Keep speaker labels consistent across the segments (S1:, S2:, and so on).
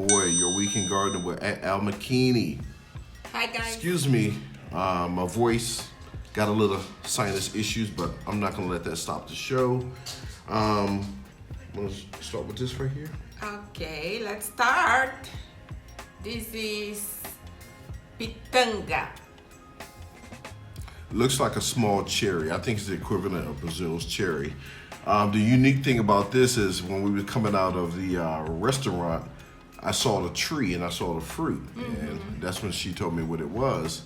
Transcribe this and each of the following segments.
S1: boy, your weekend gardener with Al McKinney.
S2: Hi guys.
S1: Excuse me, my voice got a little sinus issues, but I'm not gonna let that stop the show. I'm gonna start with this right here.
S2: Okay, let's start. This is Pitanga.
S1: Looks like a small cherry. I think it's the equivalent of Brazil's cherry. The unique thing about this is when we were coming out of the restaurant, I saw the tree and I saw the fruit, and that's when she told me what it was.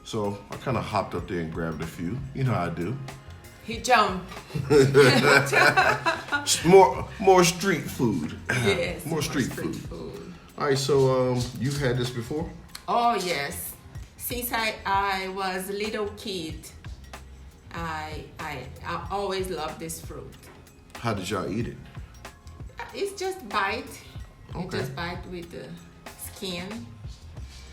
S1: So I kind of hopped up there and grabbed a few. You know how I do.
S2: He jumped.
S1: More street food.
S2: Yes,
S1: more street food. All right, so you've had this before?
S2: Oh yes. Since I was a little kid, I always loved this fruit.
S1: How did y'all eat it?
S2: It's just bite. You
S1: Okay.
S2: just bite with the skin.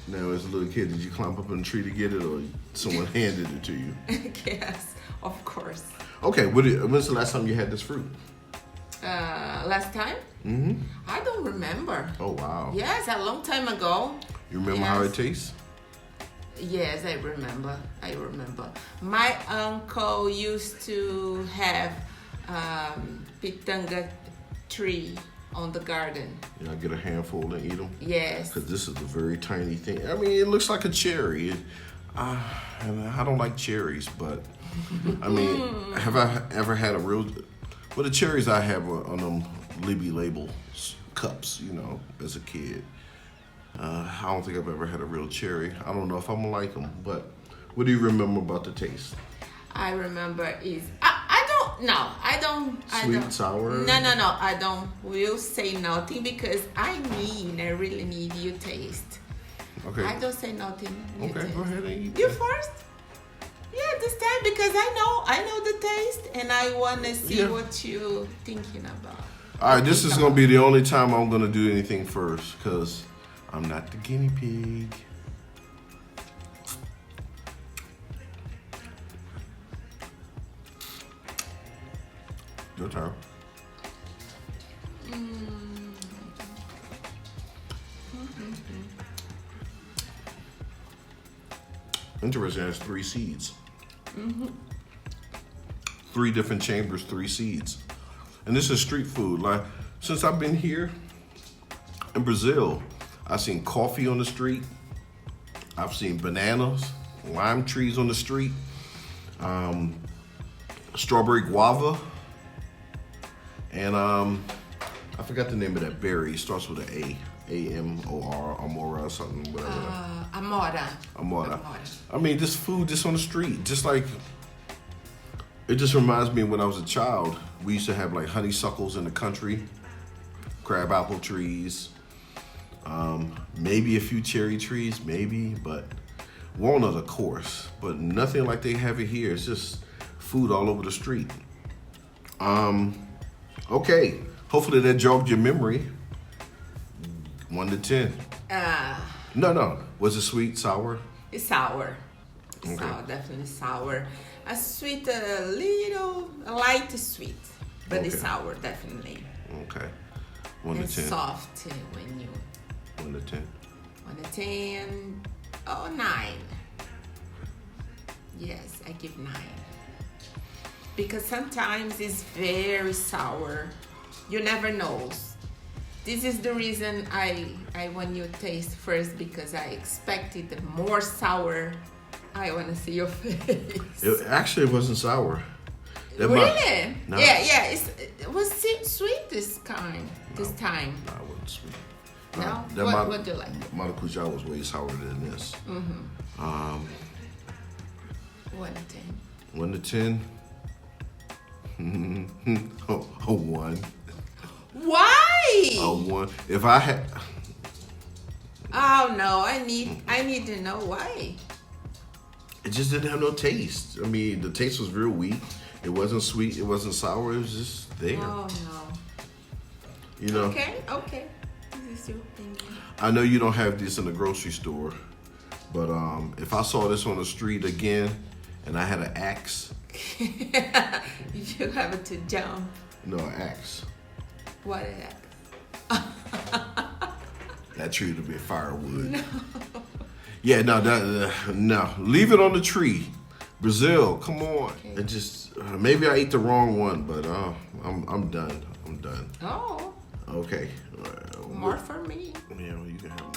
S1: Now, as a little kid, did you climb up in a tree to get it, or someone handed it to you?
S2: Yes, of course.
S1: Okay, when's the last time you had this fruit?
S2: Last time? I don't remember.
S1: Oh, wow.
S2: Yes, a long time ago.
S1: You remember how it tastes?
S2: Yes, I remember. My uncle used to have pitanga tree on the garden.
S1: Yeah, I get a handful and eat them?
S2: Yes.
S1: Because this is a very tiny thing. I mean, it looks like a cherry. And I don't like cherries, but I mean, have I ever had a real... Well, the cherries I have are on them Libby label cups, you know, as a kid. I don't think I've ever had a real cherry. I don't know if I'm gonna like them, but what do you remember about the taste?
S2: I remember I don't.
S1: Sweet, sour?
S2: No, I don't will say nothing because I really need you taste.
S1: Okay.
S2: I don't say nothing. You
S1: Okay,
S2: taste.
S1: go ahead and eat
S2: You
S1: that.
S2: first? Yeah, this time because I know the taste and I wanna see what you thinking about.
S1: All right, this is gonna be the only time I'm gonna do anything first, because I'm not the guinea pig. Your turn. Interesting, it has 3 seeds. 3 different chambers, 3 seeds. And this is street food. Like, since I've been here in Brazil, I've seen coffee on the street. I've seen bananas, lime trees on the street, strawberry guava, and I forgot the name of that berry. It starts with an A. A-M-O-R, Amora or something, whatever. Amora. I mean, this food just on the street, just like, it just reminds me of when I was a child. We used to have like honeysuckles in the country, crabapple trees, maybe a few cherry trees, maybe, but walnut, of course, but nothing like they have it here. It's just food all over the street. Okay, hopefully that jogged your memory. 1 to 10. No. Was it sweet, sour?
S2: It's sour.
S1: Okay.
S2: Sour, definitely sour. A sweet, a light sweet, but it's sour, definitely.
S1: Okay. 1 to 10.
S2: And soft when you.
S1: 1 to 10.
S2: 1 to 10. Oh, 9. Yes, I give 9. Because sometimes it's very sour. You never know. This is the reason I want you to taste first, because I expected more sour. I want to see your face.
S1: It wasn't sour.
S2: Really?
S1: No.
S2: Yeah. It was sweet this time.
S1: No,
S2: it
S1: wasn't sweet.
S2: No? What do you like?
S1: Maracujá was way sourer than this.
S2: 1 to 10.
S1: 1 to 10. A 1.
S2: Why?
S1: A 1. If I had...
S2: Oh no, I need to know why.
S1: It just didn't have no taste. I mean, the taste was real weak. It wasn't sweet. It wasn't sour. It was just there.
S2: Oh no.
S1: You know?
S2: Okay. This is your opinion.
S1: I know you don't have this in the grocery store, but if I saw this on the street again and I had an axe.
S2: You have to jump.
S1: No, an axe.
S2: What an axe?
S1: That tree would be firewood. No. Yeah, no. Leave it on the tree. Brazil, come on. Okay. And just maybe I ate the wrong one, but I'm done. I'm done.
S2: Oh.
S1: Okay.
S2: More for me.
S1: Yeah, well, you can have more.